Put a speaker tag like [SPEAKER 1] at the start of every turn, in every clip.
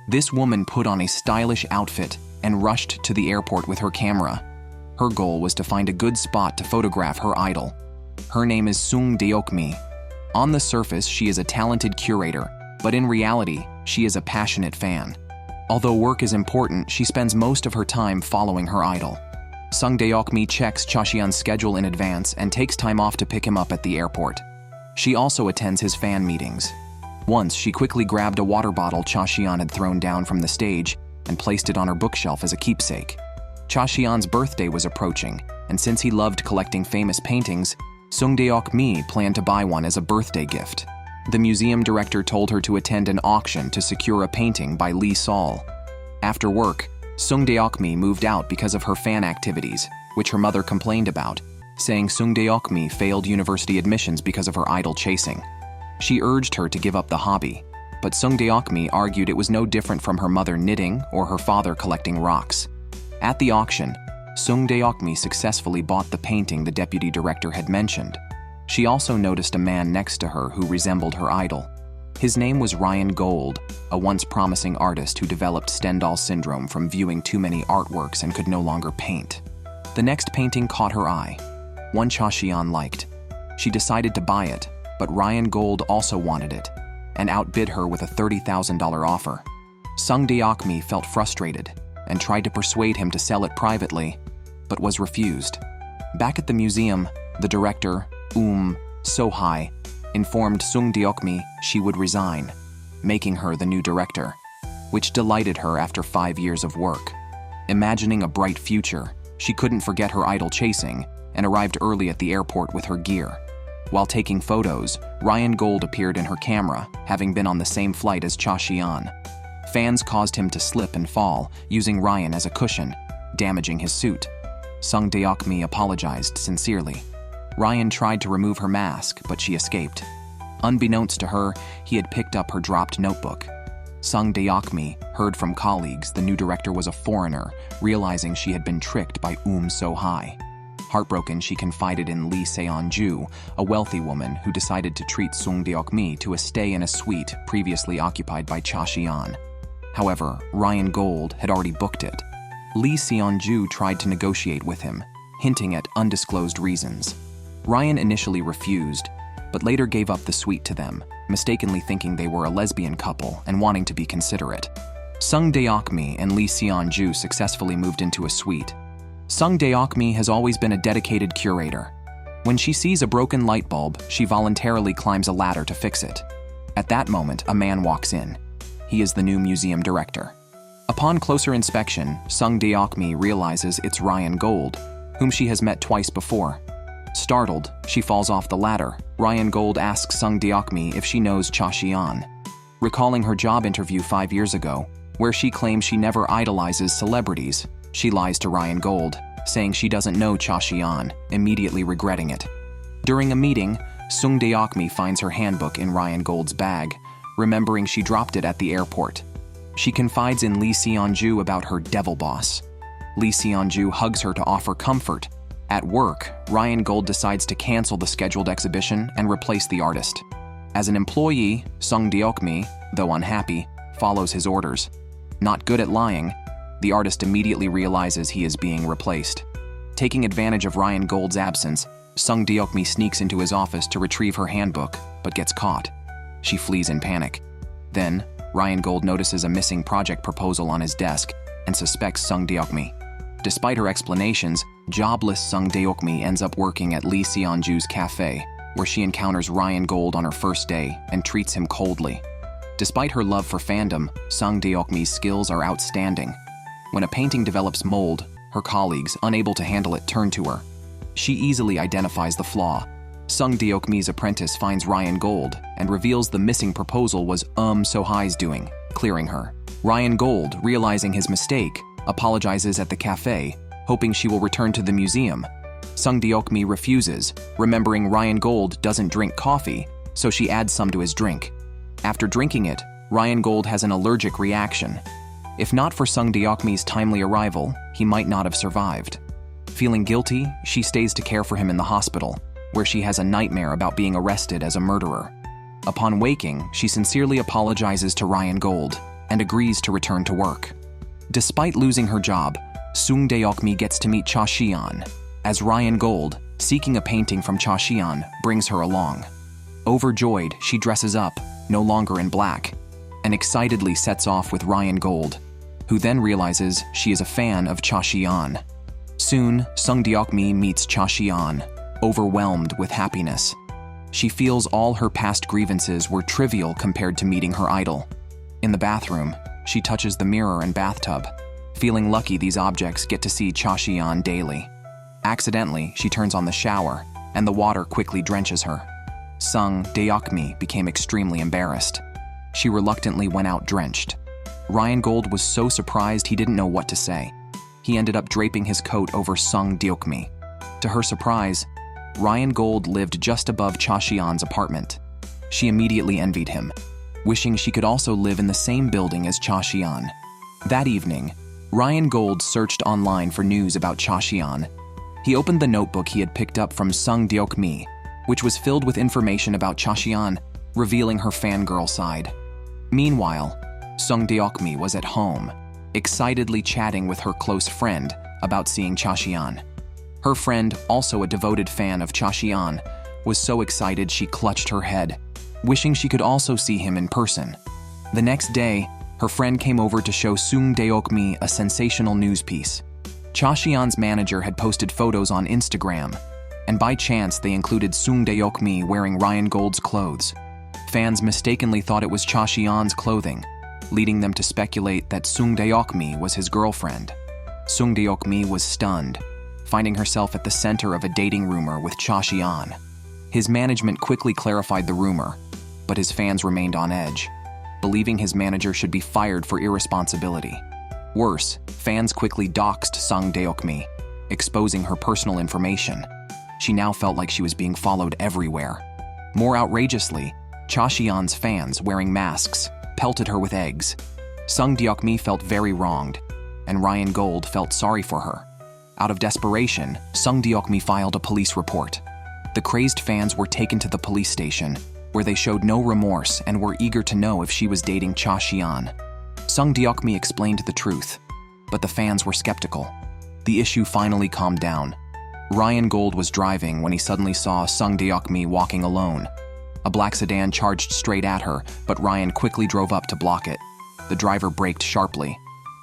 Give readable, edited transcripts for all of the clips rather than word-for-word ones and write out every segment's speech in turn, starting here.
[SPEAKER 1] This woman put on a stylish outfit and rushed to the airport with her camera. Her goal was to find a good spot to photograph her idol. Her name is Sung Deok-mi. On the surface, she is a talented curator, but in reality, she is a passionate fan. Although work is important, she spends most of her time following her idol. Sung Deok-mi checks Cha-seon's schedule in advance and takes time off to pick him up at the airport. She also attends his fan meetings. Once, she quickly grabbed a water bottle Cha-seon had thrown down from the stage and placed it on her bookshelf as a keepsake. Cha-seon's birthday was approaching, and since he loved collecting famous paintings, Sung Deok-mi planned to buy one as a birthday gift. The museum director told her to attend an auction to secure a painting by Lee Sol. After work, Sung Deok-mi moved out because of her fan activities, which her mother complained about, saying Sung Deok-mi failed university admissions because of her idol chasing. She urged her to give up the hobby, but Sung Deok-mi argued it was no different from her mother knitting or her father collecting rocks. At the auction, Sung Deok-mi successfully bought the painting the deputy director had mentioned. She also noticed a man next to her who resembled her idol. His name was Gauld, a once promising artist who developed Stendhal syndrome from viewing too many artworks and could no longer paint. The next painting caught her eye, one Cha-seon liked. She decided to buy it, but Gauld also wanted it, and outbid her with a $30,000 offer. Sung Deok-mi felt frustrated and tried to persuade him to sell it privately, but was refused. Back at the museum, the director, So-hai, informed Sung Deok-mi she would resign, making her the new director, which delighted her after 5 years of work. Imagining a bright future, she couldn't forget her idol chasing and arrived early at the airport with her gear. While taking photos, Gauld appeared in her camera, having been on the same flight as Cha-seon. Fans caused him to slip and fall, using Ryan as a cushion, damaging his suit. Sung Deok-mi apologized sincerely. Ryan tried to remove her mask, but she escaped. Unbeknownst to her, he had picked up her dropped notebook. Sung Deok-mi heard from colleagues the new director was a foreigner, realizing she had been tricked by So-hai. Heartbroken, she confided in Lee Seon-ju, a wealthy woman who decided to treat Sung Deok-mi to a stay in a suite previously occupied by Cha-seon. However, Gauld had already booked it. Lee Seon-ju tried to negotiate with him, hinting at undisclosed reasons. Ryan initially refused, but later gave up the suite to them, mistakenly thinking they were a lesbian couple and wanting to be considerate. Sung Deok-mi and Lee Seon-ju successfully moved into a suite. Sung Deok-mi has always been a dedicated curator. When she sees a broken light bulb, she voluntarily climbs a ladder to fix it. At that moment, a man walks in. He is the new museum director. Upon closer inspection, Sung Deok-mi realizes it's Gauld, whom she has met twice before. Startled, she falls off the ladder. Gauld asks Sung Deok-mi if she knows Cha-seon. Recalling her job interview 5 years ago, where she claims she never idolizes celebrities, she lies to Gauld, saying she doesn't know Cha-seon, immediately regretting it. During a meeting, Sung Deok-mi finds her handbook in Gould's bag, remembering she dropped it at the airport. She confides in Lee Seon-ju about her devil boss. Lee Seon-ju hugs her to offer comfort. At work, Gauld decides to cancel the scheduled exhibition and replace the artist. As an employee, Sung Deok-mi, though unhappy, follows his orders. Not good at lying, the artist immediately realizes he is being replaced. Taking advantage of Gould's absence, Sung Deok-mi sneaks into his office to retrieve her handbook, but gets caught. She flees in panic. Then, Gauld notices a missing project proposal on his desk and suspects Sung Deok-mi. Despite her explanations, jobless Sung Deok-mi ends up working at Lee Seon-ju's cafe, where she encounters Gauld on her first day and treats him coldly. Despite her love for fandom, Sung Deok-mi's skills are outstanding. When a painting develops mold, her colleagues, unable to handle it, turn to her. She easily identifies the flaw. Sung Deok-mi's apprentice finds Gauld and reveals the missing proposal was So-hai's doing, clearing her. Gauld, realizing his mistake, apologizes at the cafe, hoping she will return to the museum. Sung Deok-mi refuses, remembering Gauld doesn't drink coffee, so she adds some to his drink. After drinking it, Gauld has an allergic reaction. If not for Sung Deok-mi's timely arrival, he might not have survived. Feeling guilty, she stays to care for him in the hospital, where she has a nightmare about being arrested as a murderer. Upon waking, she sincerely apologizes to Gauld, and agrees to return to work. Despite losing her job, Sung Deok-mi gets to meet Cha Si-yeon, as Ryan Gauld, seeking a painting from Cha Si-yeon, brings her along. Overjoyed, she dresses up, no longer in black, and excitedly sets off with Ryan Gauld, who then realizes she is a fan of Cha Si-yeon. Soon, Sung Deok-mi meets Cha Si-yeon, overwhelmed with happiness. She feels all her past grievances were trivial compared to meeting her idol. In the bathroom, she touches the mirror and bathtub, feeling lucky these objects get to see Cha Si-yeon daily. Accidentally, she turns on the shower, and the water quickly drenches her. Sung Deok-mi became extremely embarrassed. She reluctantly went out drenched. Ryan Gauld was so surprised he didn't know what to say. He ended up draping his coat over Sung Deok-mi. To her surprise, Ryan Gauld lived just above Cha Si-yeon's apartment. She immediately envied him, wishing she could also live in the same building as Cha Si-yeon. That evening, Ryan Gauld searched online for news about Cha Si-yeon. He opened the notebook he had picked up from Sung Deok-mi, which was filled with information about Cha Si-yeon, revealing her fangirl side. Meanwhile, Sung Deok-mi was at home, excitedly chatting with her close friend about seeing Cha Si-yeon. Her friend, also a devoted fan of Cha Si-yeon, was so excited she clutched her head, wishing she could also see him in person. The next day, her friend came over to show Sung Deok-mi a sensational news piece. Cha Si-yeon's manager had posted photos on Instagram, and by chance they included Sung Deok-mi wearing Ryan Gauld's clothes. Fans mistakenly thought it was Cha Si-yeon's clothing, leading them to speculate that Sung Deok-mi was his girlfriend. Sung Deok-mi was stunned, finding herself at the center of a dating rumor with Cha Si-yeon. His management quickly clarified the rumor, but his fans remained on edge, believing his manager should be fired for irresponsibility. Worse, fans quickly doxed Sung Deok-mi, exposing her personal information. She now felt like she was being followed everywhere. More outrageously, Cha Si-yeon's fans, wearing masks, pelted her with eggs. Sung Deok-mi felt very wronged, and Ryan Gauld felt sorry for her. Out of desperation, Sung Deok-mi filed a police report. The crazed fans were taken to the police station, where they showed no remorse and were eager to know if she was dating Cha Si-yeon. Sung Deok-mi explained the truth, but the fans were skeptical. The issue finally calmed down. Ryan Gauld was driving when he suddenly saw Sung Deok-mi walking alone. A black sedan charged straight at her, but Ryan quickly drove up to block it. The driver braked sharply.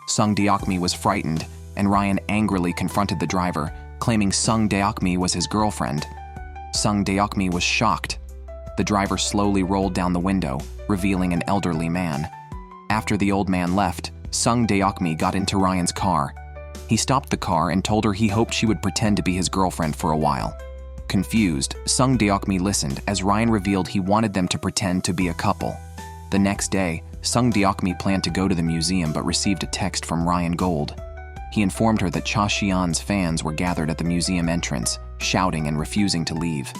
[SPEAKER 1] Sung Deok-mi was frightened, and Ryan angrily confronted the driver, claiming Sung Deok-mi was his girlfriend. Sung Deok-mi was shocked. The driver slowly rolled down the window, revealing an elderly man. After the old man left, Sung Deok-mi got into Ryan's car. He stopped the car and told her he hoped she would pretend to be his girlfriend for a while. Confused, Sung Deok-mi listened as Ryan revealed he wanted them to pretend to be a couple. The next day, Sung Deok-mi planned to go to the museum but received a text from Ryan Gauld. He informed her that Cha Si-yeon's fans were gathered at the museum entrance, shouting and refusing to leave.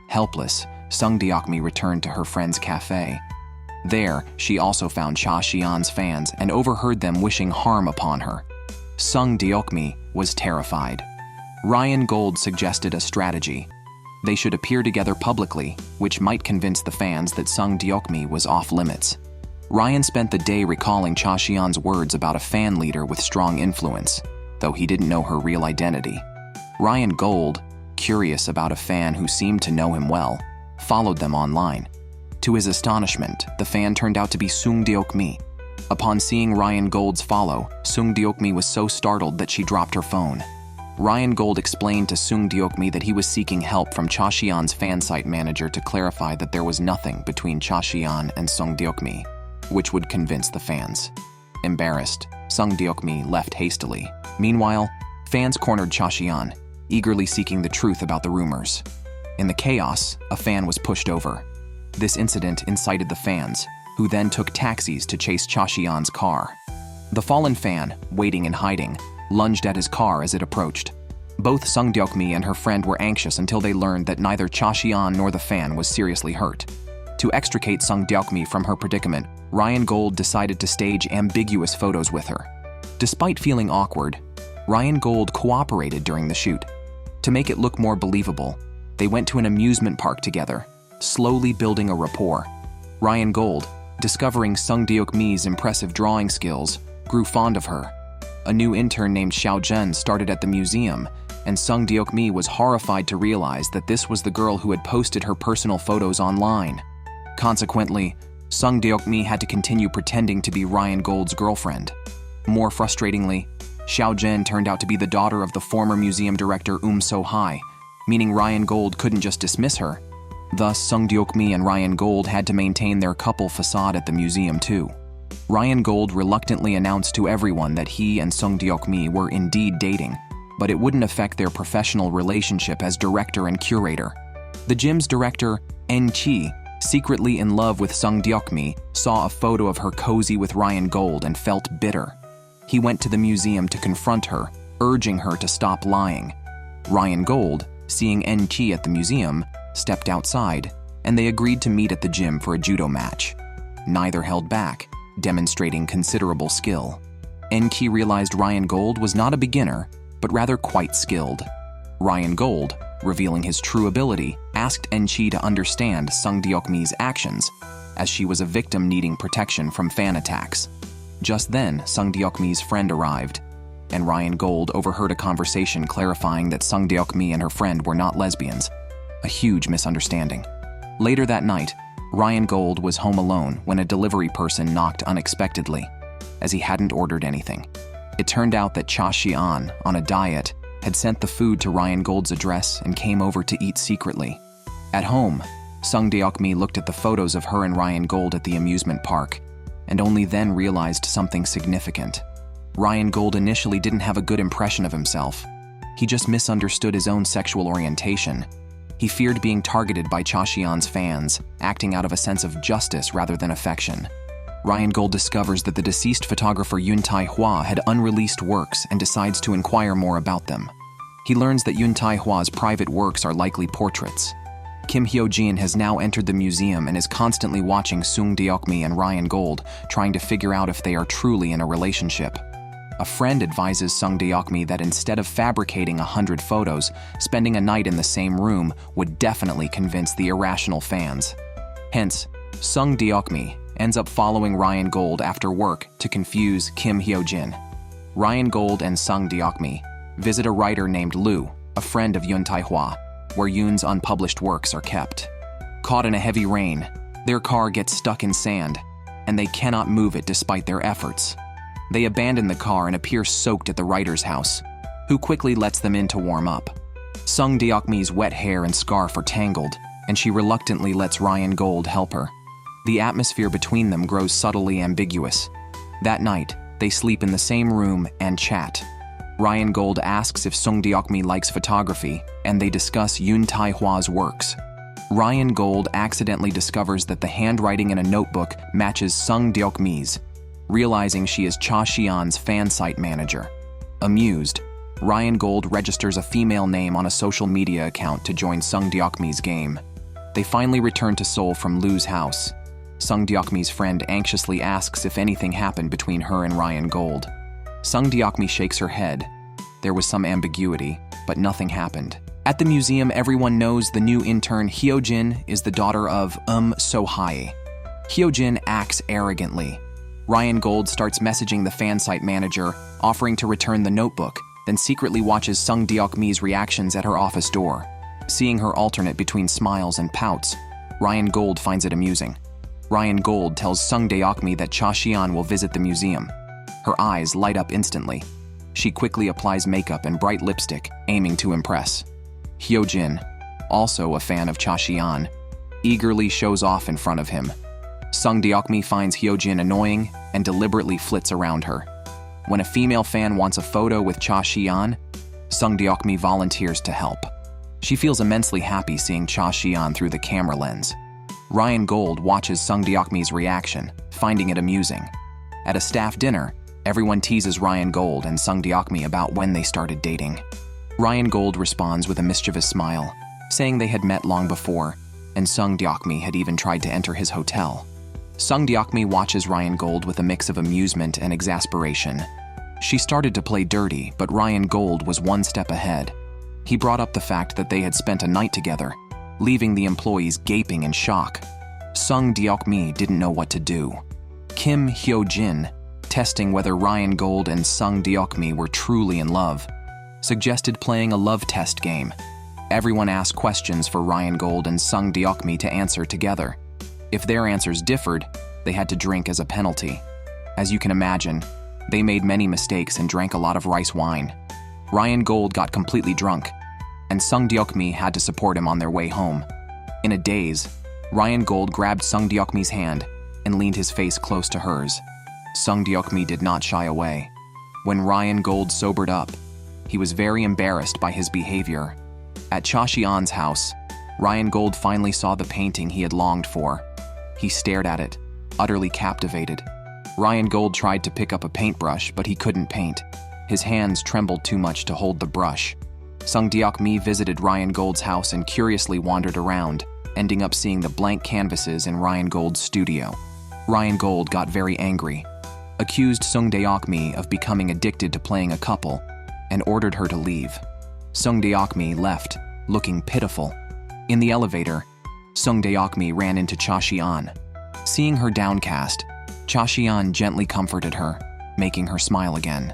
[SPEAKER 1] Helpless, Sung Deok-mi returned to her friend's cafe. There, she also found Cha Si-yeon's fans and overheard them wishing harm upon her. Sung Deok-mi was terrified. Ryan Gauld suggested a strategy. They should appear together publicly, which might convince the fans that Sung Deok-mi was off-limits. Ryan spent the day recalling Cha Si-yeon's words about a fan leader with strong influence, though he didn't know her real identity. Ryan Gauld, curious about a fan who seemed to know him well, followed them online. To his astonishment, the fan turned out to be Sung Deok-mi. Upon seeing Ryan Gauld's follow, Sung Deok-mi was so startled that she dropped her phone. Ryan Gauld explained to Sung Deok-mi that he was seeking help from Cha Si-yeon's fan site manager to clarify that there was nothing between Cha Si-yeon and Sung Deok-mi, which would convince the fans. Embarrassed, Sung Deok-mi left hastily. Meanwhile, fans cornered Cha Si-yeon, eagerly seeking the truth about the rumors. In the chaos, a fan was pushed over. This incident incited the fans, who then took taxis to chase Cha Si-yeon's car. The fallen fan, waiting and hiding, lunged at his car as it approached. Both Sung Deok-mi and her friend were anxious until they learned that neither Cha Si-yeon nor the fan was seriously hurt. To extricate Sung Deok-mi from her predicament, Ryan Gauld decided to stage ambiguous photos with her. Despite feeling awkward, Ryan Gauld cooperated during the shoot. To make it look more believable, they went to an amusement park together, slowly building a rapport. Ryan Gauld, discovering Sung Deok-mi's impressive drawing skills, grew fond of her. A new intern named Xiao Zhen started at the museum, and Sung Deok-mi was horrified to realize that this was the girl who had posted her personal photos online. Consequently, Sung Deok-mi had to continue pretending to be Ryan Gauld's girlfriend. More frustratingly, Xiao Zhen turned out to be the daughter of the former museum director So-hai, meaning Ryan Gauld couldn't just dismiss her. Thus, Sung Deok-mi and Ryan Gauld had to maintain their couple facade at the museum too. Ryan Gauld reluctantly announced to everyone that he and Sung Deok-mi were indeed dating, but it wouldn't affect their professional relationship as director and curator. The gym's director, N-chi, secretly in love with Sung Deok-mi, saw a photo of her cozy with Ryan Gauld and felt bitter. He went to the museum to confront her, urging her to stop lying. Ryan Gauld, seeing N-chi at the museum, stepped outside, and they agreed to meet at the gym for a judo match. Neither held back, demonstrating considerable skill. N-chi realized Ryan Gauld was not a beginner, but rather quite skilled. Ryan Gauld, revealing his true ability, asked N-chi to understand Sung Deok-mi's actions, as she was a victim needing protection from fan attacks. Just then, Sung Deok-mi's friend arrived, and Ryan Gauld overheard a conversation clarifying that Sung Deok-mi and her friend were not lesbians. A huge misunderstanding. Later that night, Ryan Gauld was home alone when a delivery person knocked unexpectedly, as he hadn't ordered anything. It turned out that Cha Xian, on a diet, had sent the food to Ryan Gauld's address and came over to eat secretly. At home, Sung Deok-mi looked at the photos of her and Ryan Gauld at the amusement park, and only then realized something significant. Ryan Gauld initially didn't have a good impression of himself. He just misunderstood his own sexual orientation. He feared being targeted by Cha Xian's fans, acting out of a sense of justice rather than affection. Ryan Gauld discovers that the deceased photographer Yoon Tae-hwa had unreleased works and decides to inquire more about them. He learns that Yoon Tae-hwa's private works are likely portraits. Kim Hyo-jin has now entered the museum and is constantly watching Sung Deok-mi and Ryan Gauld, trying to figure out if they are truly in a relationship. A friend advises Sung Deok-mi that instead of fabricating 100 photos, spending a night in the same room would definitely convince the irrational fans. Hence, Sung Deok-mi ends up following Ryan Gauld after work to confuse Kim Hyo-jin. Ryan Gauld and Sung Deok-mi visit a writer named Lu, a friend of Yoon Tae-hwa, where Yoon's unpublished works are kept. Caught in a heavy rain, their car gets stuck in sand, and they cannot move it despite their efforts. They abandon the car and appear soaked at the writer's house, who quickly lets them in to warm up. Sung Deok-mi's wet hair and scarf are tangled, and she reluctantly lets Ryan Gauld help her. The atmosphere between them grows subtly ambiguous. That night, they sleep in the same room and chat. Ryan Gauld asks if Sung Deok-mi likes photography, and they discuss Yoon Tae-hwa's works. Ryan Gauld accidentally discovers that the handwriting in a notebook matches Sung Deok-mi's, realizing she is Cha Xian's fan site manager. Amused, Ryan Gauld registers a female name on a social media account to join Sung Deok-mi's game. They finally return to Seoul from Lu's house. Sung Deok-mi's friend anxiously asks if anything happened between her and Ryan Gauld. Sung Deok-mi shakes her head. There was some ambiguity, but nothing happened. At the museum, everyone knows the new intern Hyo-jin is the daughter of So-hai. Hyo-jin acts arrogantly. Ryan Gauld starts messaging the fan site manager, offering to return the notebook, then secretly watches Sung Deok-mi's reactions at her office door. Seeing her alternate between smiles and pouts, Ryan Gauld finds it amusing. Ryan Gauld tells Sung Deok-mi that Cha Xian will visit the museum. Her eyes light up instantly. She quickly applies makeup and bright lipstick, aiming to impress. Hyo-jin, also a fan of Cha Xian, eagerly shows off in front of him. Sung Deok-mi finds Hyo-jin annoying and deliberately flits around her. When a female fan wants a photo with Cha Xian, Sung Deok-mi volunteers to help. She feels immensely happy seeing Cha Xian through the camera lens. Ryan Gauld watches Sung Deok-mi's reaction, finding it amusing. At a staff dinner, everyone teases Ryan Gauld and Sung Deok-mi about when they started dating. Ryan Gauld responds with a mischievous smile, saying they had met long before, and Sung Deok-mi had even tried to enter his hotel. Sung Deok-mi watches Ryan Gauld with a mix of amusement and exasperation. She started to play dirty, but Ryan Gauld was one step ahead. He brought up the fact that they had spent a night together, leaving the employees gaping in shock. Sung Deok-mi didn't know what to do. Kim Hyo-jin, testing whether Ryan Gauld and Sung Deok-mi were truly in love, suggested playing a love test game. Everyone asked questions for Ryan Gauld and Sung Deok-mi to answer together. If their answers differed, they had to drink as a penalty. As you can imagine, they made many mistakes and drank a lot of rice wine. Ryan Gauld got completely drunk, and Sung Deok-mi had to support him on their way home. In a daze, Ryan Gauld grabbed Sung Deok-mi's hand and leaned his face close to hers. Sung Deok-mi did not shy away. When Ryan Gauld sobered up, he was very embarrassed by his behavior. At Cha Xian's house, Ryan Gauld finally saw the painting he had longed for. He stared at it, utterly captivated. Ryan Gauld tried to pick up a paintbrush, but he couldn't paint. His hands trembled too much to hold the brush. Sung Deok-mi visited Ryan Gould's house and curiously wandered around, ending up seeing the blank canvases in Ryan Gould's studio. Ryan Gauld got very angry, accused Sung Deok-mi of becoming addicted to playing a couple, and ordered her to leave. Sung Deok-mi left, looking pitiful. In the elevator, Sung Deok-mi ran into Cha Xian. Seeing her downcast, Cha Xian gently comforted her, making her smile again.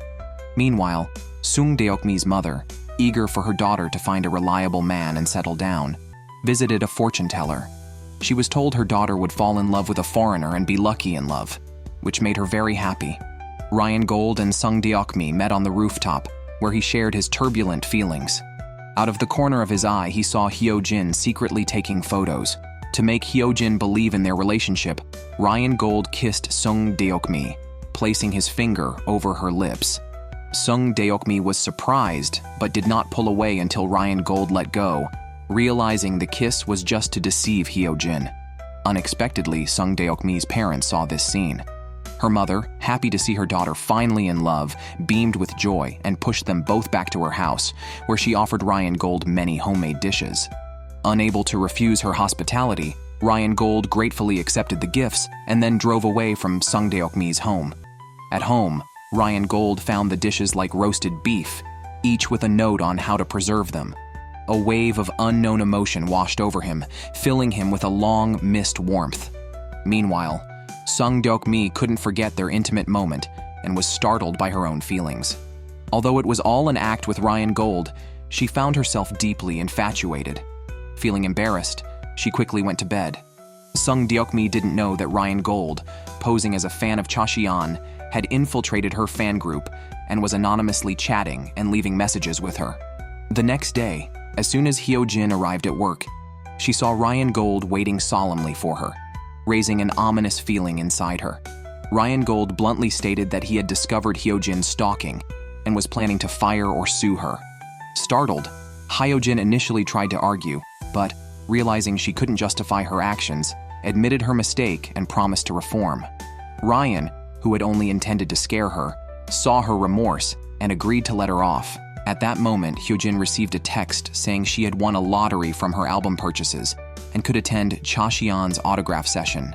[SPEAKER 1] Meanwhile, Sung Deok-mi's mother, eager for her daughter to find a reliable man and settle down, visited a fortune teller. She was told her daughter would fall in love with a foreigner and be lucky in love, which made her very happy. Ryan Gauld and Sung Deok-mi met on the rooftop, where he shared his turbulent feelings. Out of the corner of his eye, he saw Hyo-jin secretly taking photos. To make Hyo-jin believe in their relationship, Ryan Gauld kissed Sung Deok-mi, placing his finger over her lips. Sung Deok-mi was surprised, but did not pull away until Ryan Gauld let go, realizing the kiss was just to deceive Hyo-jin. Unexpectedly, Sung Deok-mi's parents saw this scene. Her mother, happy to see her daughter finally in love, beamed with joy and pushed them both back to her house, where she offered Ryan Gauld many homemade dishes. Unable to refuse her hospitality, Ryan Gauld gratefully accepted the gifts and then drove away from Sung Deok-mi's home. At home, Ryan Gauld found the dishes like roasted beef, each with a note on how to preserve them. A wave of unknown emotion washed over him, filling him with a long-missed warmth. Meanwhile, Sung Deok-mi couldn't forget their intimate moment and was startled by her own feelings. Although it was all an act with Ryan Gauld, she found herself deeply infatuated. Feeling embarrassed, she quickly went to bed. Sung Deok-mi didn't know that Ryan Gauld, posing as a fan of Cha Xian, had infiltrated her fan group and was anonymously chatting and leaving messages with her. The next day, as soon as Hyo-jin arrived at work, she saw Ryan Gauld waiting solemnly for her, raising an ominous feeling inside her. Ryan Gauld bluntly stated that he had discovered Hyo-jin stalking and was planning to fire or sue her. Startled, Hyo-jin initially tried to argue, but, realizing she couldn't justify her actions, admitted her mistake and promised to reform. Ryan, who had only intended to scare her, saw her remorse and agreed to let her off. At that moment, Hyo-jin received a text saying she had won a lottery from her album purchases and could attend Cha Xian's autograph session.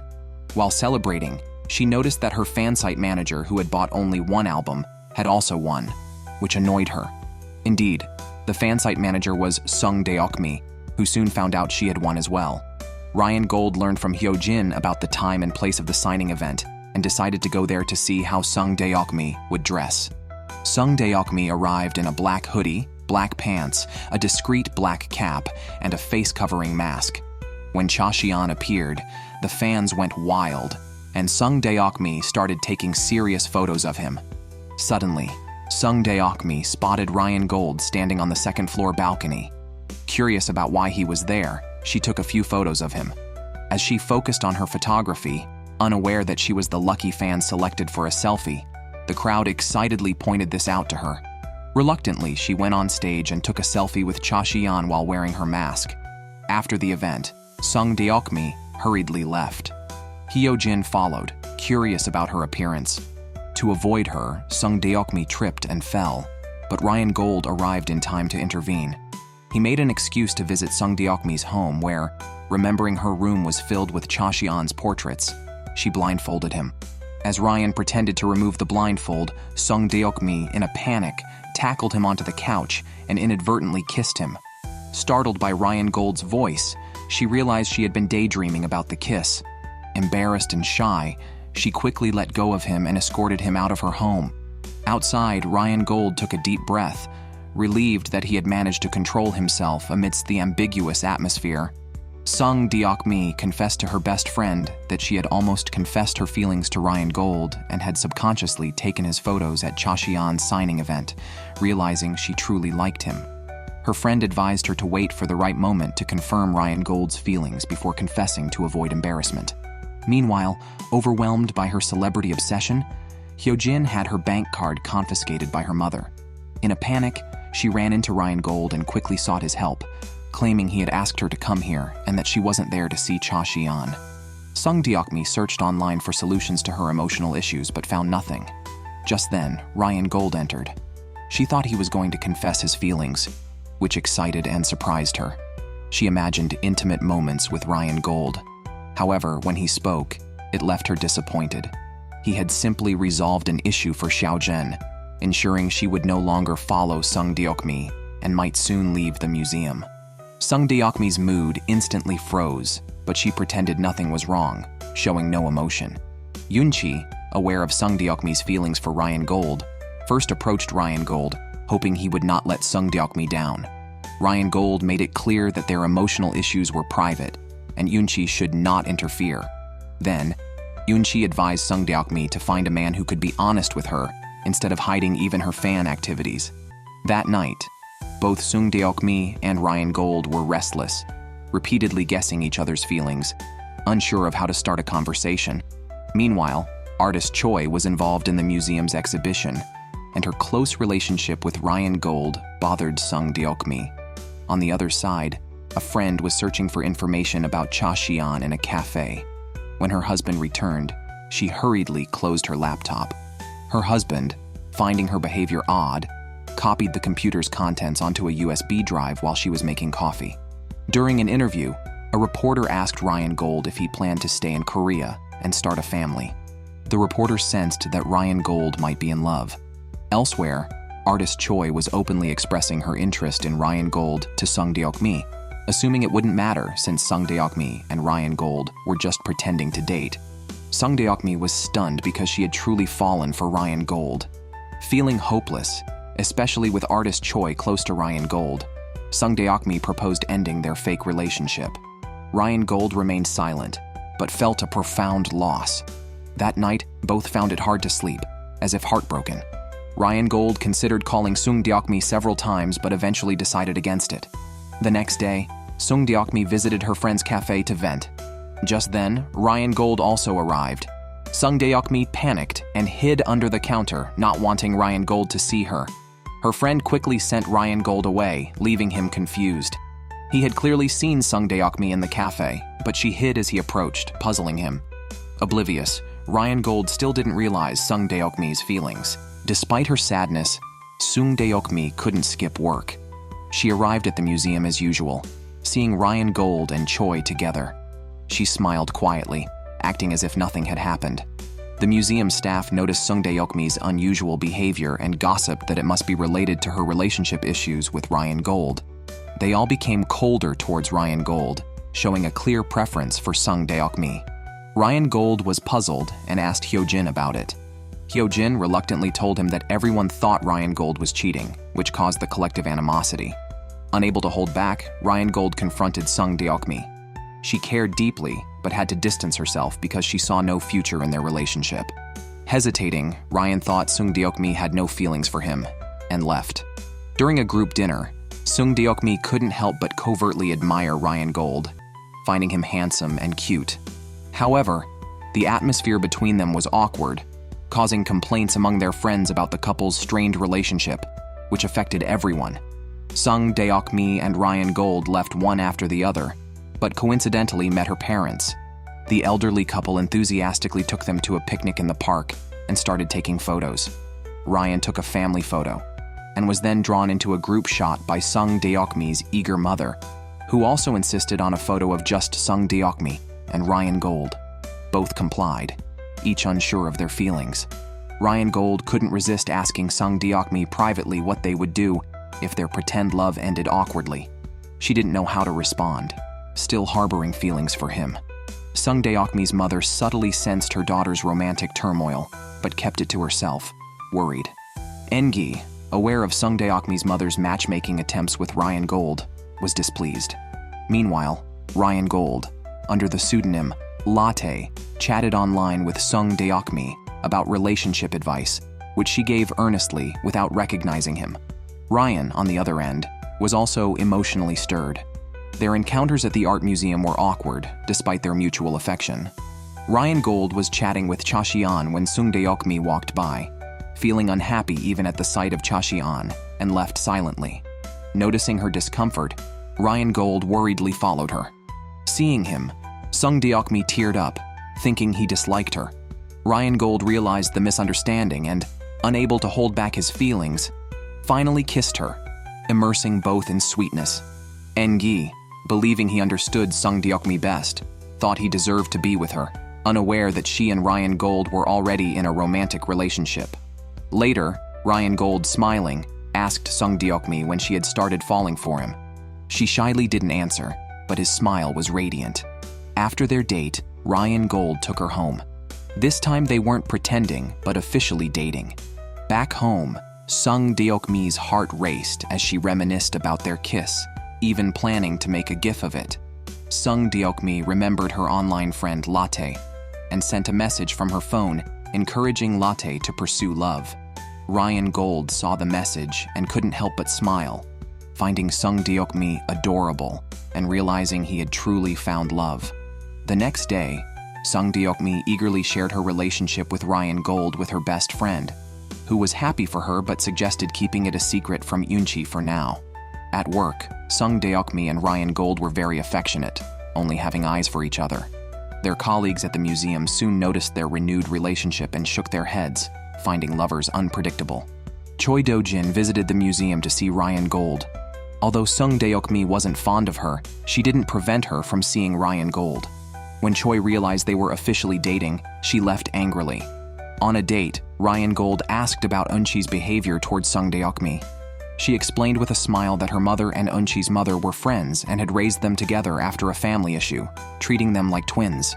[SPEAKER 1] While celebrating, she noticed that her fan site manager, who had bought only one album, had also won, which annoyed her. Indeed, the fan site manager was Sung Deok-mi, who soon found out she had won as well. Ryan Gauld learned from Hyo-jin about the time and place of the signing event and decided to go there to see how Sung Deok-mi would dress. Sung Deok-mi arrived in a black hoodie, black pants, a discreet black cap, and a face-covering mask. When Cha Xian appeared, the fans went wild, and Sung Deok-mi started taking serious photos of him. Suddenly, Sung Deok-mi spotted Ryan Gauld standing on the second-floor balcony. Curious about why he was there, she took a few photos of him. As she focused on her photography, unaware that she was the lucky fan selected for a selfie, the crowd excitedly pointed this out to her. Reluctantly, she went on stage and took a selfie with Cha Xian while wearing her mask. After the event, Sung Deok-mi hurriedly left. Hyo-jin followed, curious about her appearance. To avoid her, Sung Deok-mi tripped and fell, but Ryan Gauld arrived in time to intervene. He made an excuse to visit Sung Deok-mi's home where, remembering her room was filled with Cha Xian's portraits, she blindfolded him. As Ryan pretended to remove the blindfold, Sung Deok-mi, in a panic, tackled him onto the couch and inadvertently kissed him. Startled by Ryan Gould's voice, she realized she had been daydreaming about the kiss Embarrassed and shy, she quickly let go of him and escorted him out of her home. Outside, Ryan Gauld took a deep breath, relieved that he had managed to control himself amidst the ambiguous atmosphere. Sung Deok-mi confessed to her best friend that she had almost confessed her feelings to Ryan Gauld and had subconsciously taken his photos at Cha Si-yeon's signing event, realizing she truly liked him. Her friend advised her to wait for the right moment to confirm Ryan Gould's feelings before confessing to avoid embarrassment. Meanwhile, overwhelmed by her celebrity obsession, Hyojin had her bank card confiscated by her mother. In a panic, she ran into Ryan Gauld and quickly sought his help, claiming he had asked her to come here and that she wasn't there to see Cha Si-yeon. Sung Deok-mi searched online for solutions to her emotional issues but found nothing. Just then, Ryan Gauld entered. She thought he was going to confess his feelings, which excited and surprised her. She imagined intimate moments with Ryan Gauld. However, when he spoke, it left her disappointed. He had simply resolved an issue for Xiaozhen, ensuring she would no longer follow Sung Deok-mi and might soon leave the museum. Sung Deok-mi's mood instantly froze, but she pretended nothing was wrong, showing no emotion. Yoon, aware of Sung Deok-mi's feelings for Ryan Gauld, first approached Ryan Gauld, hoping he would not let Sung Deok-mi down. Ryan Gauld made it clear that their emotional issues were private, and Yoon should not interfere. Then, Yoon advised Sung Deok-mi to find a man who could be honest with her instead of hiding even her fan activities. That night, both Sung Deok-mi and Ryan Gauld were restless, repeatedly guessing each other's feelings, unsure of how to start a conversation. Meanwhile, artist Choi was involved in the museum's exhibition, and her close relationship with Ryan Gauld bothered Sung Deok-mi. On the other side, a friend was searching for information about Cha Si-yeon in a cafe. When her husband returned, she hurriedly closed her laptop. Her husband, finding her behavior odd, copied the computer's contents onto a USB drive while she was making coffee. During an interview, a reporter asked Ryan Gauld if he planned to stay in Korea and start a family. The reporter sensed that Ryan Gauld might be in love. Elsewhere, artist Choi was openly expressing her interest in Ryan Gauld to Sung Deok-mi, assuming it wouldn't matter since Sung Deok-mi and Ryan Gauld were just pretending to date. Sung Deok-mi was stunned because she had truly fallen for Ryan Gauld. Feeling hopeless, especially with artist Choi close to Ryan Gauld, Sung Deok-mi proposed ending their fake relationship. Ryan Gauld remained silent, but felt a profound loss. That night, both found it hard to sleep, as if heartbroken. Ryan Gauld considered calling Sung Deok-mi several times but eventually decided against it. The next day, Sung Deok-mi visited her friend's cafe to vent. Just then, Ryan Gauld also arrived. Sung Deok-mi panicked and hid under the counter, not wanting Ryan Gauld to see her. Her friend quickly sent Ryan Gauld away, leaving him confused. He had clearly seen Sung Deok-mi in the cafe, but she hid as he approached, puzzling him. Oblivious, Ryan Gauld still didn't realize Sung Deok-mi's feelings. Despite her sadness, Sung Deok-mi couldn't skip work. She arrived at the museum as usual, seeing Ryan Gauld and Choi together. She smiled quietly, acting as if nothing had happened. The museum staff noticed Sung Deok-mi's unusual behavior and gossiped that it must be related to her relationship issues with Ryan Gauld. They all became colder towards Ryan Gauld, showing a clear preference for Sung Deok-mi. Ryan Gauld was puzzled and asked Hyojin about it. Hyojin reluctantly told him that everyone thought Ryan Gauld was cheating, which caused the collective animosity. Unable to hold back, Ryan Gauld confronted Sung Deok-mi. She cared deeply, but had to distance herself because she saw no future in their relationship. Hesitating, Ryan thought Sung Deok-mi had no feelings for him, and left. During a group dinner, Sung Deok-mi couldn't help but covertly admire Ryan Gauld, finding him handsome and cute. However, the atmosphere between them was awkward, causing complaints among their friends about the couple's strained relationship, which affected everyone. Sung Deok-mi and Ryan Gauld left one after the other, but coincidentally met her parents. The elderly couple enthusiastically took them to a picnic in the park and started taking photos. Ryan took a family photo and was then drawn into a group shot by Sung Deok-mi's eager mother, who also insisted on a photo of just Sung Deok-mi and Ryan Gauld. Both complied, each unsure of their feelings. Ryan Gauld couldn't resist asking Sung Deok-mi privately what they would do if their pretend love ended awkwardly. She didn't know how to respond, still harboring feelings for him. Sung Deok-mi's mother subtly sensed her daughter's romantic turmoil, but kept it to herself, worried. Engi, aware of Sung Deok-mi's mother's matchmaking attempts with Ryan Gauld, was displeased. Meanwhile, Ryan Gauld, under the pseudonym Latte, chatted online with Sung Deok-mi about relationship advice, which she gave earnestly without recognizing him. Ryan, on the other end, was also emotionally stirred. Their encounters at the art museum were awkward, despite their mutual affection. Ryan Gauld was chatting with Cha-si-an when Sung Deok-mi walked by, feeling unhappy even at the sight of Cha-si-an, and left silently. Noticing her discomfort, Ryan Gauld worriedly followed her. Seeing him, Sung Deok-mi teared up, thinking he disliked her. Ryan Gauld realized the misunderstanding and, unable to hold back his feelings, finally kissed her, immersing both in sweetness. Engi, believing he understood Sung Deok-mi best, thought he deserved to be with her, unaware that she and Ryan Gauld were already in a romantic relationship. Later, Ryan Gauld, smiling, asked Sung Deok-mi when she had started falling for him. She shyly didn't answer, but his smile was radiant. After their date, Ryan Gauld took her home. This time they weren't pretending, but officially dating. Back home, Sung Deok-mi's heart raced as she reminisced about their kiss, even planning to make a gif of it. Sung Deok-mi remembered her online friend Latte and sent a message from her phone encouraging Latte to pursue love. Ryan Gauld saw the message and couldn't help but smile, finding Sung Deok-mi adorable and realizing he had truly found love. The next day, Sung Deok-mi eagerly shared her relationship with Ryan Gauld with her best friend, who was happy for her but suggested keeping it a secret from Yoon for now. At work, Sung Deok-mi and Ryan Gauld were very affectionate, only having eyes for each other. Their colleagues at the museum soon noticed their renewed relationship and shook their heads, finding lovers unpredictable. Choi Do-jin visited the museum to see Ryan Gauld. Although Sung Deok-mi wasn't fond of her, she didn't prevent her from seeing Ryan Gauld. When Choi realized they were officially dating, she left angrily. On a date, Ryan Gauld asked about Eunchi's behavior towards Sung Deok-mi. She explained with a smile that her mother and Eunchi's mother were friends and had raised them together after a family issue, treating them like twins.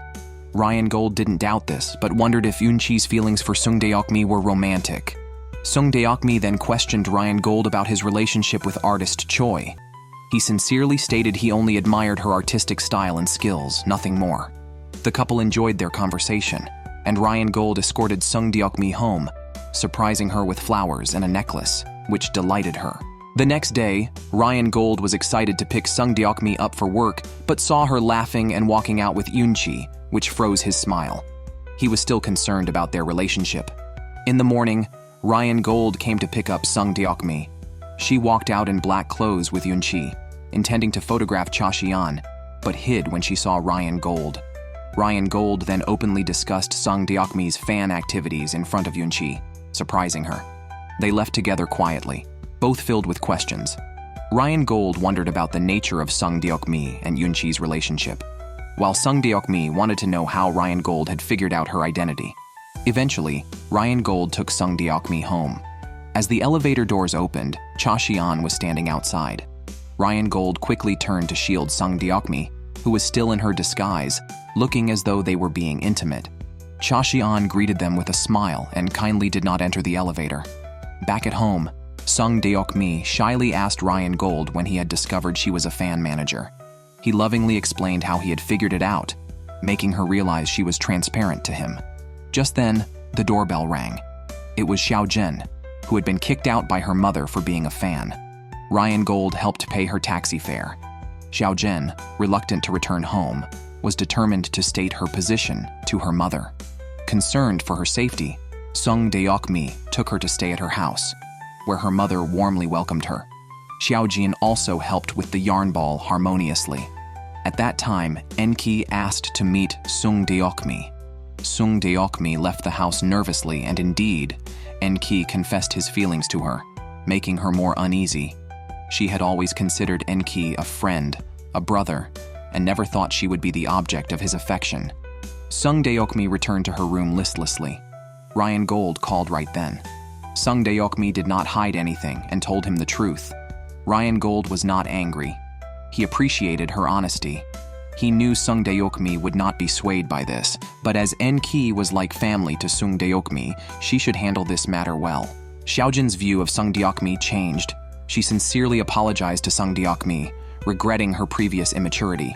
[SPEAKER 1] Ryan Gauld didn't doubt this, but wondered if Eunchi's feelings for Sung Deok-mi were romantic. Sung Deok-mi then questioned Ryan Gauld about his relationship with artist Choi. He sincerely stated he only admired her artistic style and skills, nothing more. The couple enjoyed their conversation, and Ryan Gauld escorted Sung Deok-mi home, surprising her with flowers and a necklace, which delighted her. The next day, Ryan Gauld was excited to pick Sung Deok-mi up for work, but saw her laughing and walking out with Yoon, which froze his smile. He was still concerned about their relationship. In the morning, Ryan Gauld came to pick up Sung Deok-mi. She walked out in black clothes with Yoon, intending to photograph Cha-si-an, but hid when she saw Ryan Gauld. Ryan Gauld then openly discussed Sung Deok-mi's fan activities in front of Yoon, surprising her. They left together quietly, both filled with questions. Ryan Gauld wondered about the nature of Sung Deok-mi and Yoon's relationship, while Sung Deok-mi wanted to know how Ryan Gauld had figured out her identity. Eventually, Ryan Gauld took Sung Deok-mi home. As the elevator doors opened, Cha-si-an was standing outside. Ryan Gauld quickly turned to shield Sung Deok-mi, who was still in her disguise, looking as though they were being intimate. Cha-si-an greeted them with a smile and kindly did not enter the elevator. Back at home, Sung Deok-mi shyly asked Ryan Gauld when he had discovered she was a fan manager. He lovingly explained how he had figured it out, making her realize she was transparent to him. Just then, the doorbell rang. It was Xiaojin, who had been kicked out by her mother for being a fan. Ryan Gauld helped pay her taxi fare. Xiaojin, reluctant to return home, was determined to state her position to her mother. Concerned for her safety, Sung Deok-mi took her to stay at her house, where her mother warmly welcomed her. Xiaojin also helped with the yarn ball harmoniously. At that time, Enki asked to meet Sung Deok-mi. Sung Deok-mi left the house nervously, and indeed, Enki confessed his feelings to her, making her more uneasy. She had always considered Enki a friend, a brother, and never thought she would be the object of his affection. Sung Deok-mi returned to her room listlessly. Ryan Gauld called right then. Sung Deok-mi did not hide anything and told him the truth. Ryan Gauld was not angry. He appreciated her honesty. He knew Sung Deok-mi would not be swayed by this, but as N-ki was like family to Sung Deok-mi, she should handle this matter well. Xiaojin's view of Sung Deok-mi changed. She sincerely apologized to Sung Deok-mi, regretting her previous immaturity.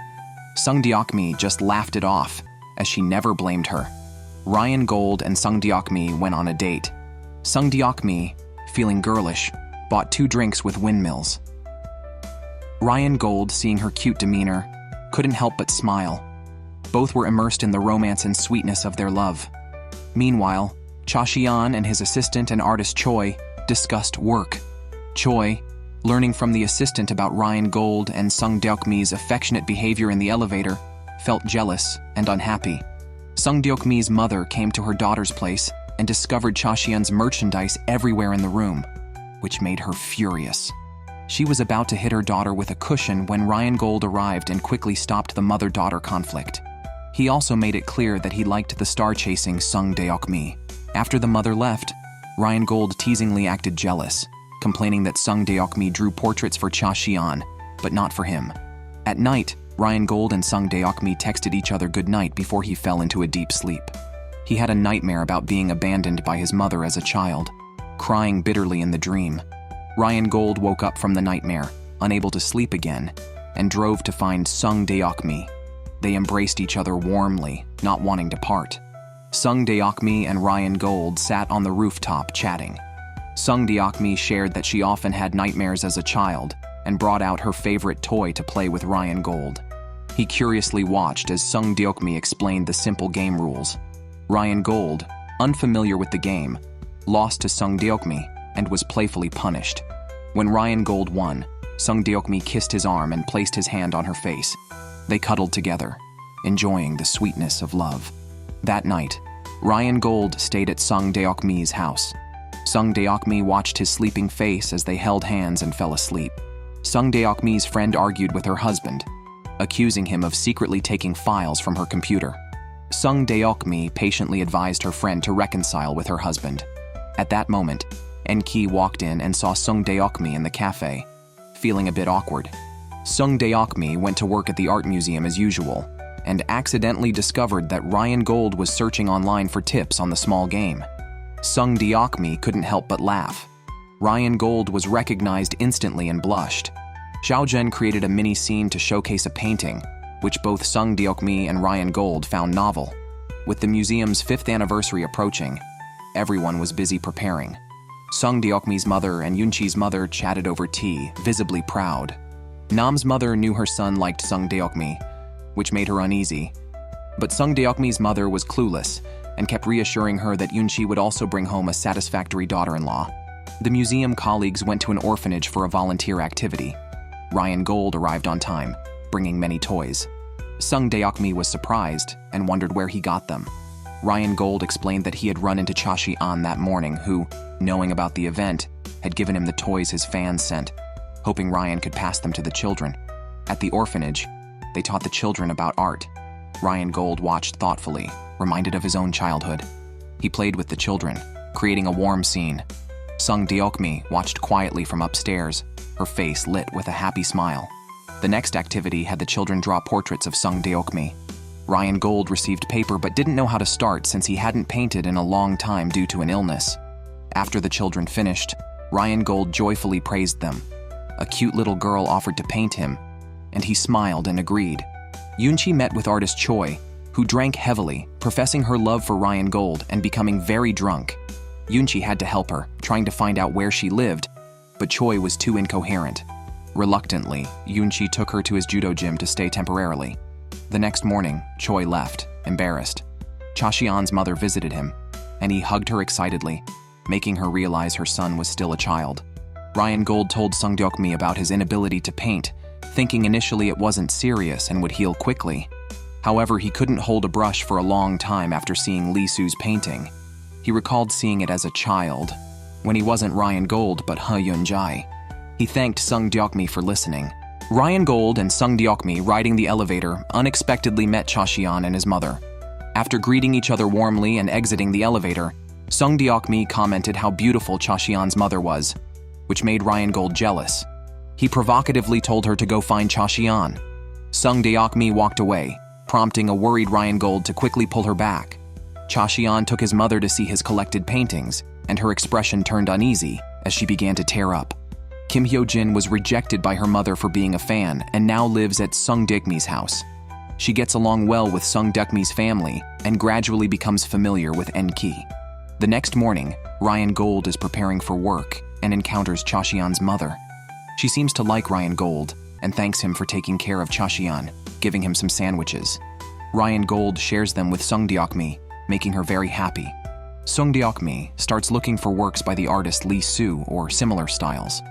[SPEAKER 1] Sung Deok-mi just laughed it off, as she never blamed her. Ryan Gauld and Sung Deok-mi went on a date. Sung Deok-mi, feeling girlish, bought 2 drinks with windmills. Ryan Gauld, seeing her cute demeanor, couldn't help but smile. Both were immersed in the romance and sweetness of their love. Meanwhile, Cha Xian and his assistant and artist Choi discussed work. Choi, learning from the assistant about Ryan Gauld and Sung Deok-mi's affectionate behavior in the elevator, felt jealous and unhappy. Sung Deok-mi's mother came to her daughter's place and discovered Cha Xian's merchandise everywhere in the room, which made her furious. She was about to hit her daughter with a cushion when Ryan Gauld arrived and quickly stopped the mother-daughter conflict. He also made it clear that he liked the star-chasing Sung Deok-mi. After the mother left, Ryan Gauld teasingly acted jealous, complaining that Sung Deok-mi drew portraits for Cha Xian, but not for him. At night, Ryan Gauld and Sung Deok-mi texted each other goodnight before he fell into a deep sleep. He had a nightmare about being abandoned by his mother as a child, crying bitterly in the dream. Ryan Gauld woke up from the nightmare, unable to sleep again, and drove to find Sung Deok-mi. They embraced each other warmly, not wanting to part. Sung Deok-mi and Ryan Gauld sat on the rooftop chatting. Sung Deok-mi shared that she often had nightmares as a child and brought out her favorite toy to play with Ryan Gauld. He curiously watched as Sung Deok-mi explained the simple game rules. Ryan Gauld, unfamiliar with the game, lost to Sung Deok-mi and was playfully punished. When Ryan Gauld won, Sung Deok-mi kissed his arm and placed his hand on her face. They cuddled together, enjoying the sweetness of love. That night, Ryan Gauld stayed at Sung Deok-mi's house. Sung Deok-mi watched his sleeping face as they held hands and fell asleep. Sung Deok-mi's friend argued with her husband, accusing him of secretly taking files from her computer. Sung Deok-mi patiently advised her friend to reconcile with her husband. At that moment, N-ki walked in and saw Sung Deok-mi in the cafe, feeling a bit awkward. Sung Deok-mi went to work at the art museum as usual, and accidentally discovered that Ryan Gauld was searching online for tips on the small game. Sung Deok-mi couldn't help but laugh. Ryan Gauld was recognized instantly and blushed. Xiaojin created a mini scene to showcase a painting, which both Sung Deok-mi and Ryan Gauld found novel. With the museum's 5th anniversary approaching, everyone was busy preparing. Sung Deok-mi's mother and Yoon-chi's mother chatted over tea, visibly proud. Nam's mother knew her son liked Sung Deok-mi, which made her uneasy. But Sung Deok-mi's mother was clueless and kept reassuring her that Yoon-chi would also bring home a satisfactory daughter-in-law. The museum colleagues went to an orphanage for a volunteer activity. Ryan Gauld arrived on time, bringing many toys. Sung Deok-mi was surprised and wondered where he got them. Ryan Gauld explained that he had run into Cha Xian that morning who, knowing about the event, had given him the toys his fans sent, hoping Ryan could pass them to the children. At the orphanage, they taught the children about art. Ryan Gauld watched thoughtfully, reminded of his own childhood. He played with the children, creating a warm scene. Sung Deok-mi watched quietly from upstairs, her face lit with a happy smile. The next activity had the children draw portraits of Sung Deok-mi. Ryan Gauld received paper but didn't know how to start since he hadn't painted in a long time due to an illness. After the children finished, Ryan Gauld joyfully praised them. A cute little girl offered to paint him, and he smiled and agreed. Yoon-chi met with artist Choi, who drank heavily, professing her love for Ryan Gauld and becoming very drunk. Yoon-chi had to help her, trying to find out where she lived, but Choi was too incoherent. Reluctantly, Yoon-chi took her to his judo gym to stay temporarily. The next morning, Choi left, embarrassed. Cha Xian's mother visited him, and he hugged her excitedly, making her realize her son was still a child. Ryan Gauld told Sung Deok-mi about his inability to paint, thinking initially it wasn't serious and would heal quickly. However, he couldn't hold a brush for a long time after seeing Lee Su's painting. He recalled seeing it as a child, when he wasn't Ryan Gauld but He Yun-jae. He thanked Sung Deok-mi for listening. Ryan Gauld and Sung Deok-mi, riding the elevator, unexpectedly met Cha Xian and his mother. After greeting each other warmly and exiting the elevator, Sung Deok-mi commented how beautiful Cha Xian's mother was, which made Ryan Gauld jealous. He provocatively told her to go find Cha Xian. Sung Deok-mi walked away, prompting a worried Ryan Gauld to quickly pull her back. Cha-sian took his mother to see his collected paintings, and her expression turned uneasy as she began to tear up. Kim Hyo-jin was rejected by her mother for being a fan and now lives at Sung Deok-mi's house. She gets along well with Sung Deok-mi's family and gradually becomes familiar with N-ki. The next morning, Ryan Gauld is preparing for work and encounters Cha-sian's mother. She seems to like Ryan Gauld and thanks him for taking care of Cha-sian, giving him some sandwiches. Ryan Gauld shares them with Sung Deok-mi, making her very happy. Sung Deok-mi starts looking for works by the artist Lee Soo or similar styles.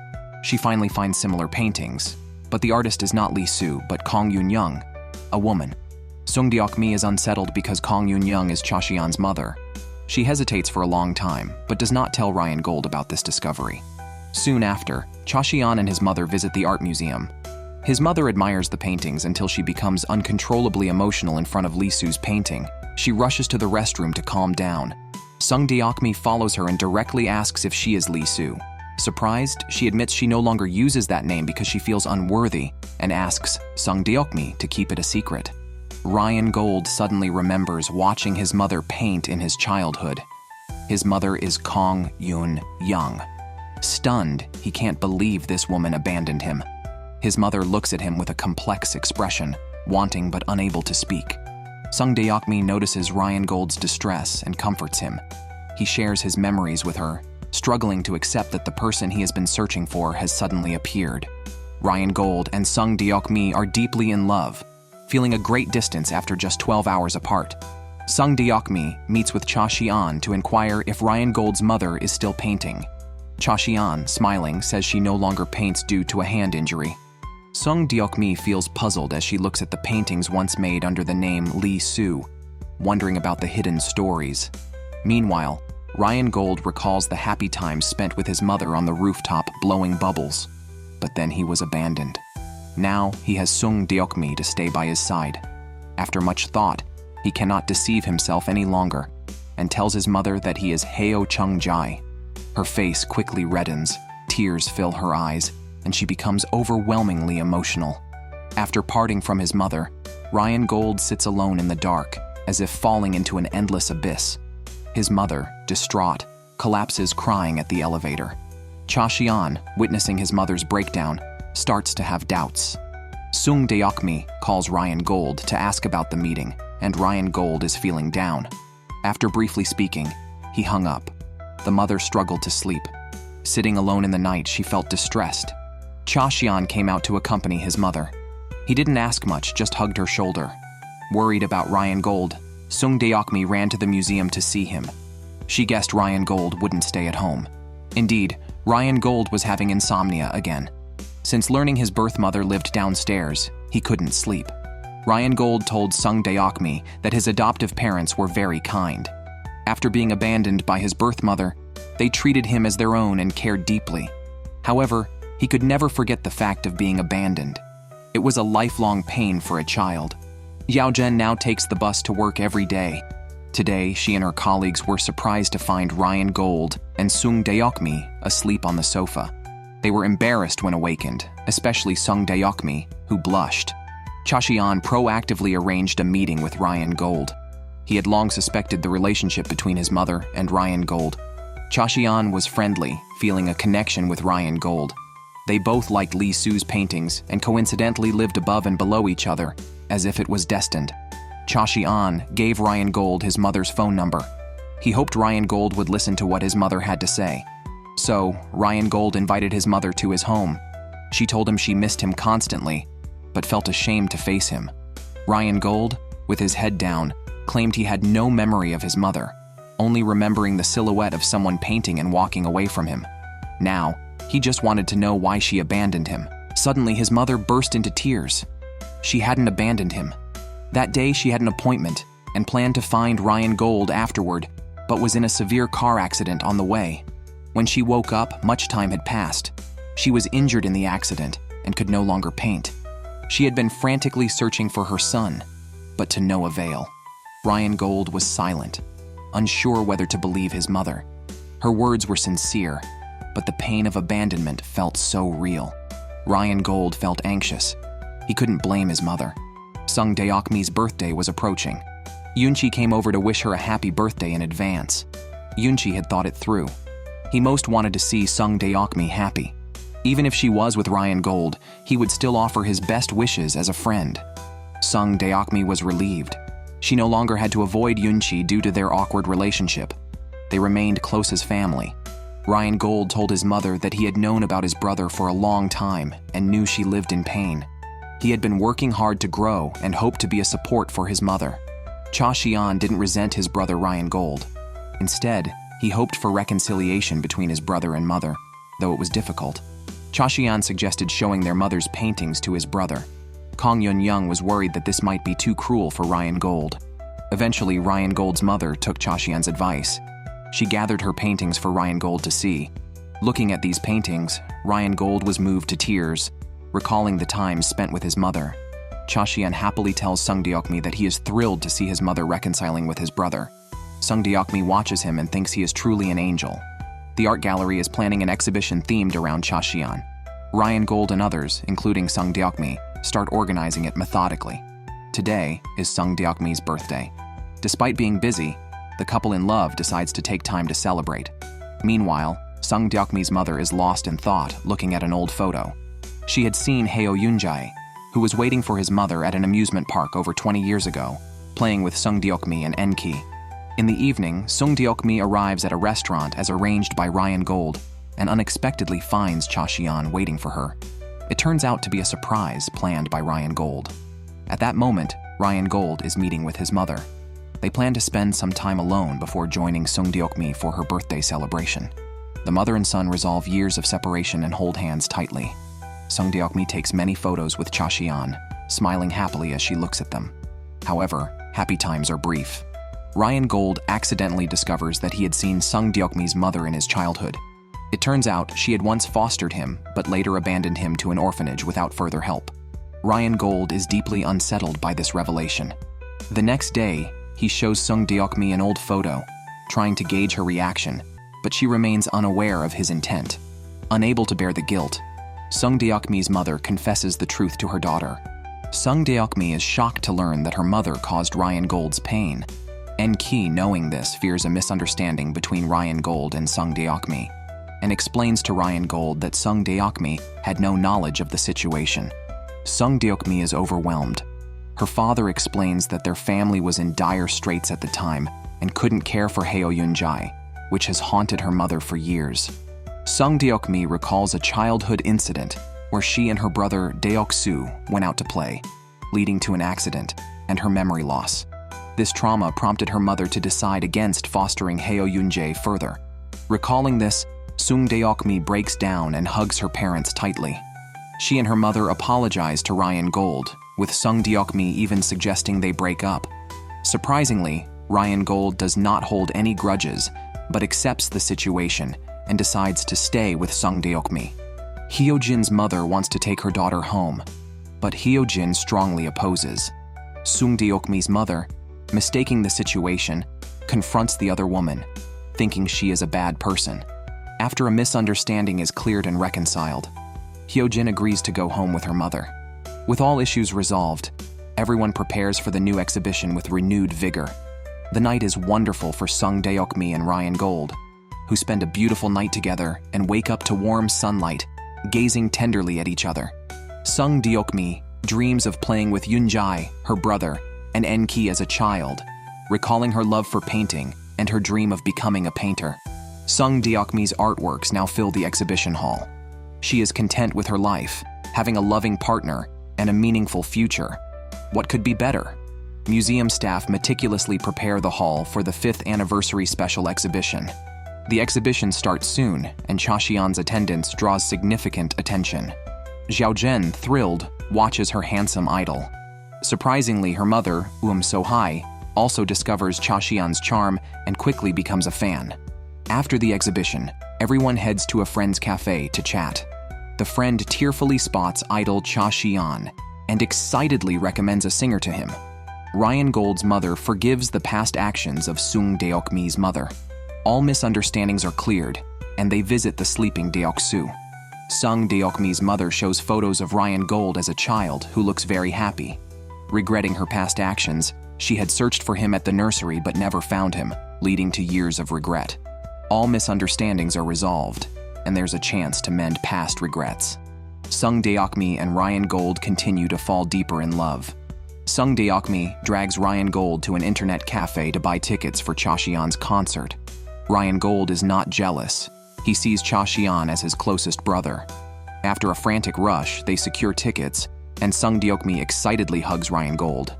[SPEAKER 1] She finally finds similar paintings, but the artist is not Lee Soo but Kong Yoon-young, a woman. Sung Deok-mi is unsettled because Kong Yoon-young is Cha-sian's mother. She hesitates for a long time, but does not tell Ryan Gauld about this discovery. Soon after, Cha-sian and his mother visit the art museum. His mother admires the paintings until she becomes uncontrollably emotional in front of Lee Soo's painting. She rushes to the restroom to calm down. Sung Deok-mi follows her and directly asks if she is Lee Soo. Surprised, she admits she no longer uses that name because she feels unworthy and asks Sung Deok-mi to keep it a secret. Ryan Gauld suddenly remembers watching his mother paint in his childhood. His mother is Kong Yoon-young. Stunned, he can't believe this woman abandoned him. His mother looks at him with a complex expression, wanting but unable to speak. Sung Deok-mi notices Ryan Gould's distress and comforts him. He shares his memories with her, struggling to accept that the person he has been searching for has suddenly appeared. Ryan Gauld and Sung Deok-mi are deeply in love, feeling a great distance after just 12 hours apart. Sung Deok-mi meets with Cha-sian to inquire if Ryan Gould's mother is still painting. Cha-sian, smiling, says she no longer paints due to a hand injury. Sung Deok-mi feels puzzled as she looks at the paintings once made under the name Lee Soo, wondering about the hidden stories. Meanwhile, Ryan Gauld recalls the happy times spent with his mother on the rooftop blowing bubbles. But then he was abandoned. Now he has Sung Deok-mi to stay by his side. After much thought, he cannot deceive himself any longer and tells his mother that he is Heo Chung-jae. Her face quickly reddens, tears fill her eyes, and she becomes overwhelmingly emotional. After parting from his mother, Ryan Gauld sits alone in the dark, as if falling into an endless abyss. His mother, distraught, collapses crying at the elevator. Cha-sian, witnessing his mother's breakdown, starts to have doubts. Sung Deok-mi calls Ryan Gauld to ask about the meeting, and Ryan Gauld is feeling down. After briefly speaking, he hung up. The mother struggled to sleep. Sitting alone in the night, she felt distressed. Cha-sian came out to accompany his mother. He didn't ask much, just hugged her shoulder. Worried about Ryan Gauld, Sung Deok-mi ran to the museum to see him. She guessed Ryan Gauld wouldn't stay at home. Indeed, Ryan Gauld was having insomnia again. Since learning his birth mother lived downstairs, he couldn't sleep. Ryan Gauld told Sung Deok-mi that his adoptive parents were very kind. After being abandoned by his birth mother, they treated him as their own and cared deeply. However, he could never forget the fact of being abandoned. It was a lifelong pain for a child. Yaojen now takes the bus to work every day. Today, she and her colleagues were surprised to find Ryan Gauld and Sung Deok-mi asleep on the sofa. They were embarrassed when awakened, especially Sung Deok-mi, who blushed. Cha-sian proactively arranged a meeting with Ryan Gauld. He had long suspected the relationship between his mother and Ryan Gauld. Cha-sian was friendly, feeling a connection with Ryan Gauld. They both liked Lee Soo's paintings and coincidentally lived above and below each other, as if it was destined. Cha-sian gave Ryan Gauld his mother's phone number. He hoped Ryan Gauld would listen to what his mother had to say. So, Ryan Gauld invited his mother to his home. She told him she missed him constantly, but felt ashamed to face him. Ryan Gauld, with his head down, claimed he had no memory of his mother, only remembering the silhouette of someone painting and walking away from him. Now, he just wanted to know why she abandoned him. Suddenly, his mother burst into tears. She hadn't abandoned him. That day, she had an appointment and planned to find Ryan Gauld afterward, but was in a severe car accident on the way. When she woke up, much time had passed. She was injured in the accident and could no longer paint. She had been frantically searching for her son, but to no avail. Ryan Gauld was silent, unsure whether to believe his mother. Her words were sincere, but the pain of abandonment felt so real. Ryan Gauld felt anxious. He couldn't blame his mother. Sung Deok-mi's birthday was approaching. Yoon came over to wish her a happy birthday in advance. Yoon had thought it through. He most wanted to see Sung Deok-mi happy. Even if she was with Ryan Gauld, he would still offer his best wishes as a friend. Sung Deok-mi was relieved. She no longer had to avoid Yoon due to their awkward relationship. They remained close as family. Ryan Gauld told his mother that he had known about his brother for a long time and knew she lived in pain. He had been working hard to grow and hoped to be a support for his mother. Cha-sian didn't resent his brother Ryan Gauld. Instead, he hoped for reconciliation between his brother and mother, though it was difficult. Cha-sian suggested showing their mother's paintings to his brother. Kang Yoon was worried that this might be too cruel for Ryan Gauld. Eventually, Ryan Gould's mother took Cha-sian's advice. She gathered her paintings for Ryan Gauld to see. Looking at these paintings, Ryan Gauld was moved to tears, recalling the time spent with his mother. Cha-sian happily tells Sung Deok-mi that he is thrilled to see his mother reconciling with his brother. Sung Deok-mi watches him and thinks he is truly an angel. The art gallery is planning an exhibition themed around Cha-sian. Ryan Gauld and others, including Sung Deok-mi, start organizing it methodically. Today is Sung Deok-mi's birthday. Despite being busy, the couple in love decides to take time to celebrate. Meanwhile, Sung Deok-mi's mother is lost in thought, looking at an old photo. She had seen Heo Yoon, who was waiting for his mother at an amusement park over 20 years ago, playing with Sung Deok-mi and N-ki. In the evening, Sung Deok-mi arrives at a restaurant as arranged by Ryan Gauld and unexpectedly finds Cha-sian waiting for her. It turns out to be a surprise planned by Ryan Gauld. At that moment, Ryan Gauld is meeting with his mother. They plan to spend some time alone before joining Sung Deok-mi for her birthday celebration. The mother and son resolve years of separation and hold hands tightly. Sung Deok-mi takes many photos with Cha-sian, smiling happily as she looks at them. However, happy times are brief. Ryan Gauld accidentally discovers that he had seen Sung Deok-mi's mother in his childhood. It turns out she had once fostered him, but later abandoned him to an orphanage without further help. Ryan Gauld is deeply unsettled by this revelation. The next day, he shows Sung Deok-mi an old photo, trying to gauge her reaction, but she remains unaware of his intent. Unable to bear the guilt, Sung Deok-mi's mother confesses the truth to her daughter. Sung Deok-mi is shocked to learn that her mother caused Ryan Gould's pain. N-ki, knowing this, fears a misunderstanding between Ryan Gauld and Sung Deok-mi, and explains to Ryan Gauld that Sung Deok-mi had no knowledge of the situation. Sung Deok-mi is overwhelmed. Her father explains that their family was in dire straits at the time and couldn't care for Heo Yoon, which has haunted her mother for years. Sung Deok-mi recalls a childhood incident where she and her brother Deok-soo went out to play, leading to an accident and her memory loss. This trauma prompted her mother to decide against fostering Heo Yoon further. Recalling this, Sung Deok-mi breaks down and hugs her parents tightly. She and her mother apologize to Ryan Gauld, with Sung Deok-mi even suggesting they break up. Surprisingly, Ryan Gauld does not hold any grudges, but accepts the situation and decides to stay with Sung Deok-mi. Hyo-jin's mother wants to take her daughter home, but Hyo-jin strongly opposes. Sung Deok-mi's mother, mistaking the situation, confronts the other woman, thinking she is a bad person. After a misunderstanding is cleared and reconciled, Hyo-jin agrees to go home with her mother. With all issues resolved, everyone prepares for the new exhibition with renewed vigor. The night is wonderful for Sung Deok-mi and Ryan Gauld, who spend a beautiful night together and wake up to warm sunlight, gazing tenderly at each other. Sung Deok-mi dreams of playing with Yoon, her brother, and N-ki as a child, recalling her love for painting and her dream of becoming a painter. Sung Deok-mi's artworks now fill the exhibition hall. She is content with her life, having a loving partner and a meaningful future. What could be better? Museum staff meticulously prepare the hall for the 5th anniversary special exhibition. The exhibition starts soon, and Cha-sian's attendance draws significant attention. Xiao Zhen, thrilled, watches her handsome idol. Surprisingly, her mother, So-hai, also discovers Cha-sian's charm and quickly becomes a fan. After the exhibition, everyone heads to a friend's cafe to chat. The friend tearfully spots idol Cha-sian and excitedly recommends a singer to him. Ryan Gould's mother forgives the past actions of Sung Deok-mi's mother. All misunderstandings are cleared, and they visit the sleeping Deok-soo. Sung Deok-mi's mother shows photos of Ryan Gauld as a child who looks very happy. Regretting her past actions, she had searched for him at the nursery but never found him, leading to years of regret. All misunderstandings are resolved, and there's a chance to mend past regrets. Sung Deok-mi and Ryan Gauld continue to fall deeper in love. Sung Deok-mi drags Ryan Gauld to an internet cafe to buy tickets for Cha-seon's concert. Ryan Gauld is not jealous. He sees Cha-seon as his closest brother. After a frantic rush, they secure tickets, and Sung Deok-mi excitedly hugs Ryan Gauld.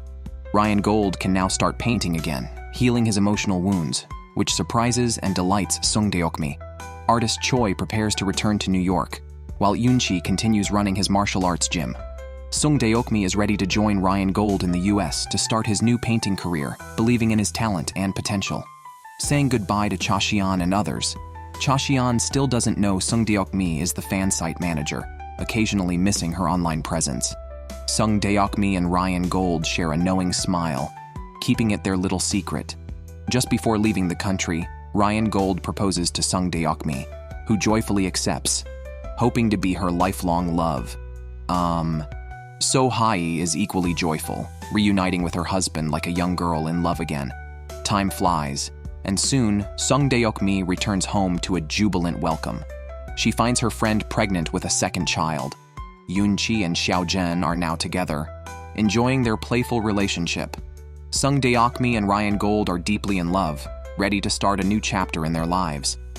[SPEAKER 1] Ryan Gauld can now start painting again, healing his emotional wounds, which surprises and delights Sung Deok-mi. Artist Choi prepares to return to New York, while Yoon continues running his martial arts gym. Sung Deok-mi is ready to join Ryan Gauld in the US to start his new painting career, believing in his talent and potential. Saying goodbye to Cha-seon and others, Cha-seon still doesn't know Sung Deok-mi is the fan site manager, occasionally missing her online presence. Sung Deok-mi and Ryan Gauld share a knowing smile, keeping it their little secret. Just before leaving the country, Ryan Gauld proposes to Sung Deok-mi, who joyfully accepts, hoping to be her lifelong love. So Hae is equally joyful, reuniting with her husband like a young girl in love again. Time flies, and soon, Sung Deok-mi returns home to a jubilant welcome. She finds her friend pregnant with a second child. Yoon and Xiao Zhen are now together, enjoying their playful relationship. Sung Deok-mi and Ryan Gauld are deeply in love, ready to start a new chapter in their lives.